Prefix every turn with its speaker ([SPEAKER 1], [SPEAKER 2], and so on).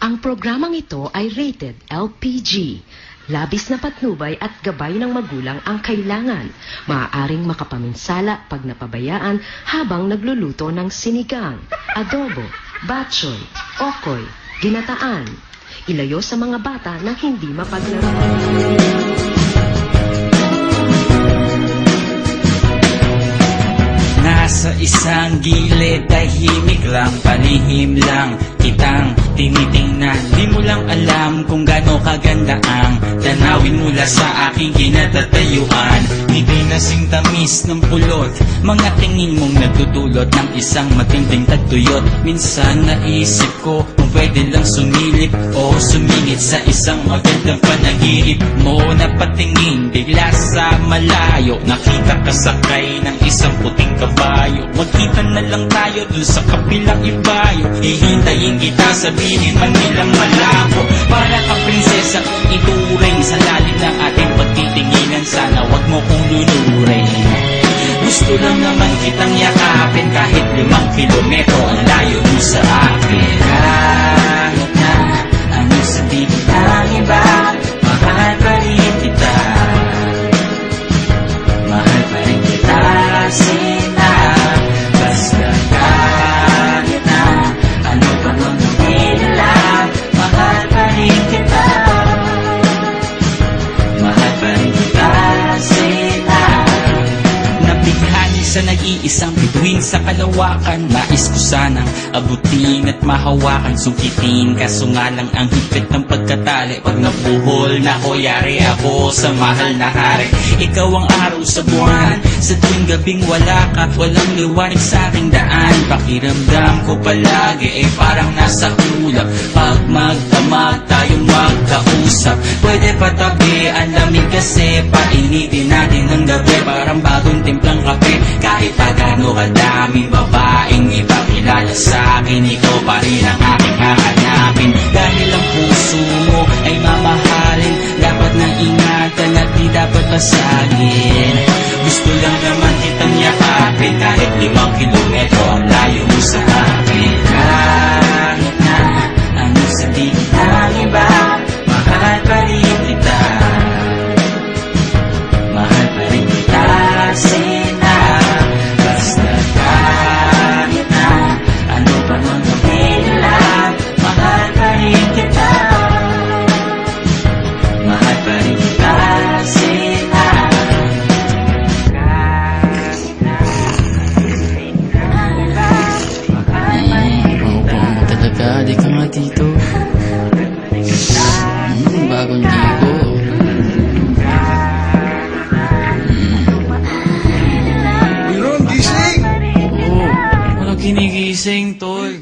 [SPEAKER 1] Ang programang ito ay rated LPG. Labis na patnubay at gabay ng magulang ang kailangan. Maaaring makapaminsala pag napabayaan habang nagluluto ng sinigang, adobo, batchoy, okoy, ginataan. Ilayo sa mga bata na hindi mapaglaro.
[SPEAKER 2] Nasa isang gilid, tahimik lang, palihim lang kitang tinitingnan. Di mo lang alam kung gaano kaganda ang tanawin mula sa aking kinatatayuan. Hindi nasing tamis ng pulot, mga tingin mong nagdudulot ng isang matinding tagtuyot. Minsan naisip ko kung pwede lang sumilip o sumingit sa isang magandang panaginip mo. Napatingin bigla sa malayo, nakita ka sakay ng isang puting kabayo. Magkita na lang tayo dun sa kapilang ibayo. Hihintayin kita, sabihin man nilang malabo. Para ka prinsesa kung ituring sa lalim ng ating pagtitinginan. Sana wag mo kong lunurin. Gusto lang naman kitang yakapin kahit 5 kilometro ang layo mo sa akin. Kahit na ano sabihin ng iba, mahal pa rin kita. Mahal pa rin kita, sina. Basta kahit na ano pa nung nila, mahal pa rin kita. Mahal pa rin kita, sina. Nabighani sa nag-iisang bituin sa kalawakan. Nais ko sanang abutin at mahawakan, sungkitin, kaso nga lang ang higpit ng pagkatali. Pag nabuhol na ko, yari ako sa mahal na hari. Ikaw ang araw sa buwan, sa tuwing gabing wala ka, walang liwanag sa aking daan. Pakiramdam ko palagi ay parang nasa ulap. Pag magdamag tayong magkausap, pwede patabi ang lamig kasi painitin natin ng gabi. Parang bagong timplang kape, kahit pagano kadaming babaeng ipakilala sa akin, ikaw pa rin ang aking hahanapin. Dahil ang puso mo ay mamahalin, dapat na ingatan at di dapat pasagin. Gusto lang naman kitang yakapin kahit 5 kilometro ang layo mo sa akin. Kahit na ano sabihin ng iba, mahal pa rin kita. Mahal pa rin kita, sina. Basta kahit na ano pa nung nila, mahal pa rin kita. Mahal pa rin kita, sina.
[SPEAKER 3] Paupuan mo talaga, di ka nga dito. Bagong ligo.
[SPEAKER 4] Mayroon, gising!
[SPEAKER 3] Oo, walang kinigising, tol.